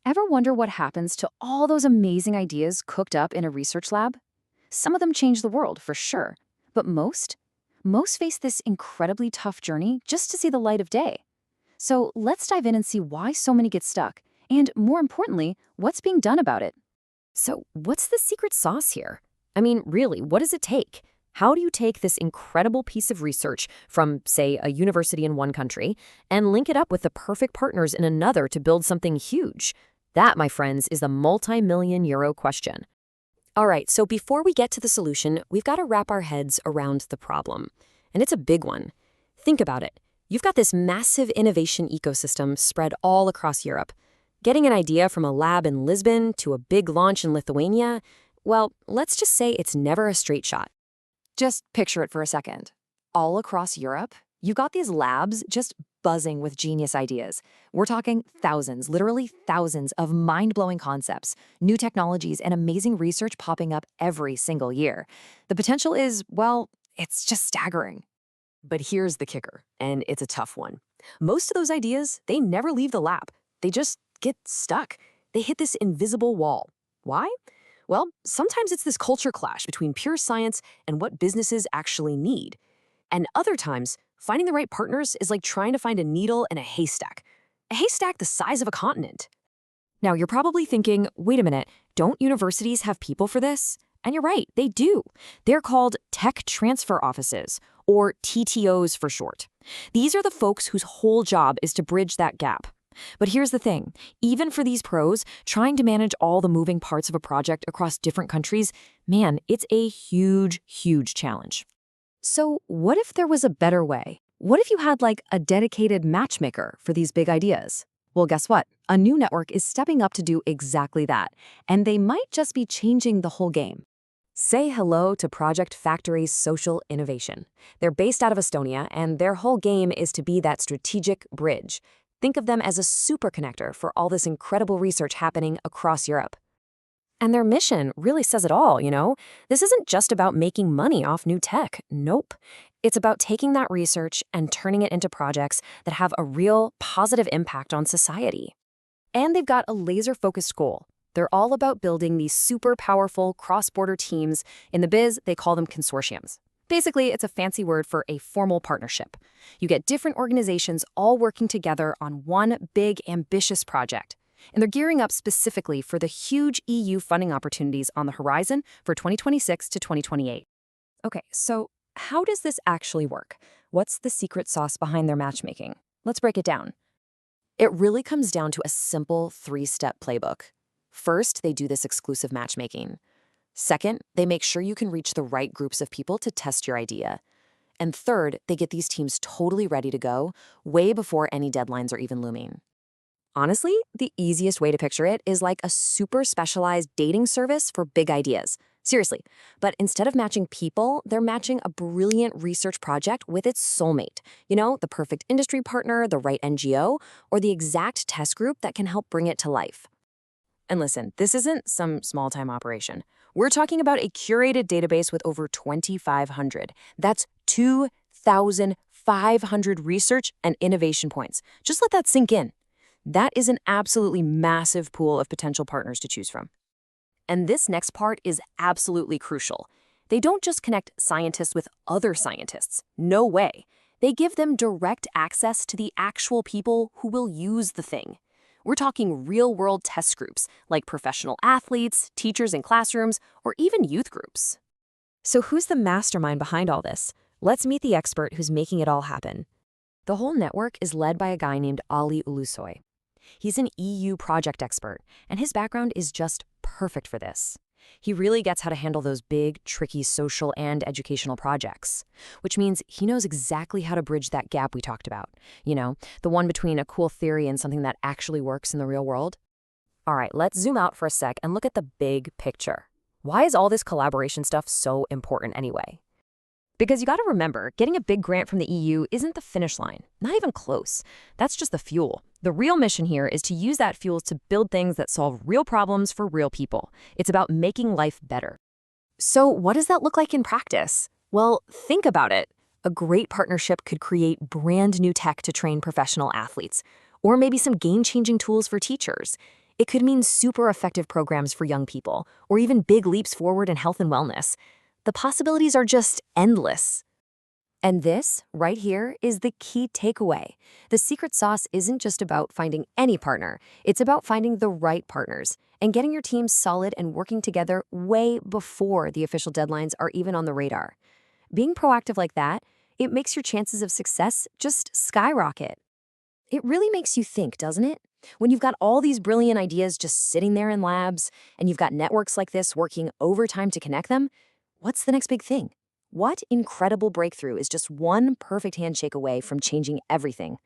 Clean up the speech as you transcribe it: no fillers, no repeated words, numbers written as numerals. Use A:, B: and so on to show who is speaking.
A: Ever wonder what happens to all those amazing ideas cooked up in a research lab? Some of them change the world, for sure. But most face this incredibly tough journey just to see the light of day. So let's dive in and see why so many get stuck, and more importantly, what's being done about it.
B: So, what's the secret sauce here? I mean, really, what does it take? How do you take this incredible piece of research from, say, a university in one country and link it up with the perfect partners in another to build something huge? That, my friends, is the multi-million-euro question. All right, so before we get to the solution, we've got to wrap our heads around the problem. And it's a big one. Think about it. You've got this massive innovation ecosystem spread all across Europe. Getting an idea from a lab in Lisbon to a big launch in Lithuania, well, let's just say it's never a straight shot.
A: Just picture it for a second. All across Europe, you got these labs just buzzing with genius ideas. We're talking thousands, literally thousands of mind-blowing concepts, new technologies, and amazing research popping up every single year. The potential is, well, it's just staggering.
B: But here's the kicker, and it's a tough one. Most of those ideas, they never leave the lab. They just get stuck. They hit this invisible wall. Why? Well, sometimes it's this culture clash between pure science and what businesses actually need. And other times, finding the right partners is like trying to find a needle in a haystack the size of a continent. Now, you're probably thinking, wait a minute, don't universities have people for this? And you're right, they do. They're called Tech Transfer Offices, or TTOs for short. These are the folks whose whole job is to bridge that gap. But here's the thing, even for these pros, trying to manage all the moving parts of a project across different countries, man, it's a huge, huge challenge.
A: So what if there was a better way? What if you had like a dedicated matchmaker for these big ideas? Well, guess what? A new network is stepping up to do exactly that, and they might just be changing the whole game.
B: Say hello to Project Factory's Social Innovation. They're based out of Estonia, and their whole game is to be that strategic bridge. Think of them as a super connector for all this incredible research happening across Europe. And their mission really says it all, you know? This isn't just about making money off new tech. Nope. It's about taking that research and turning it into projects that have a real positive impact on society. And they've got a laser-focused goal. They're all about building these super powerful cross-border teams. In the biz, they call them consortiums. Basically, it's a fancy word for a formal partnership. You get different organizations all working together on one big, ambitious project. And they're gearing up specifically for the huge EU funding opportunities on the horizon for 2026 to 2028. Okay, so how does this actually work? What's the secret sauce behind their matchmaking? Let's break it down. It really comes down to a simple 3-step playbook. First, they do this exclusive matchmaking. Second, they make sure you can reach the right groups of people to test your idea. And third, they get these teams totally ready to go way before any deadlines are even looming. Honestly, the easiest way to picture it is like a super specialized dating service for big ideas. Seriously. But instead of matching people, they're matching a brilliant research project with its soulmate. You know, the perfect industry partner, the right NGO, or the exact test group that can help bring it to life. And listen, this isn't some small-time operation. We're talking about a curated database with over 2,500. That's 2,500 research and innovation points. Just let that sink in. That is an absolutely massive pool of potential partners to choose from. And this next part is absolutely crucial. They don't just connect scientists with other scientists. No way. They give them direct access to the actual people who will use the thing. We're talking real-world test groups, like professional athletes, teachers in classrooms, or even youth groups. So who's the mastermind behind all this? Let's meet the expert who's making it all happen. The whole network is led by a guy named Ali Ulusoy. He's an EU project expert, and his background is just perfect for this. He really gets how to handle those big, tricky social and educational projects, which means he knows exactly how to bridge that gap we talked about. You know, the one between a cool theory and something that actually works in the real world. All right, let's zoom out for a sec and look at the big picture. Why is all this collaboration stuff so important anyway? Because you got to remember, getting a big grant from the EU isn't the finish line. Not even close. That's just the fuel. The real mission here is to use that fuel to build things that solve real problems for real people. It's about making life better. So what does that look like in practice? Well, think about it. A great partnership could create brand new tech to train professional athletes, or maybe some game-changing tools for teachers. It could mean super effective programs for young people, or even big leaps forward in health and wellness. The possibilities are just endless. And this, right here, is the key takeaway. The secret sauce isn't just about finding any partner, it's about finding the right partners and getting your team solid and working together way before the official deadlines are even on the radar. Being proactive like that, it makes your chances of success just skyrocket. It really makes you think, doesn't it? When you've got all these brilliant ideas just sitting there in labs, and you've got networks like this working overtime to connect them, what's the next big thing? What incredible breakthrough is just one perfect handshake away from changing everything?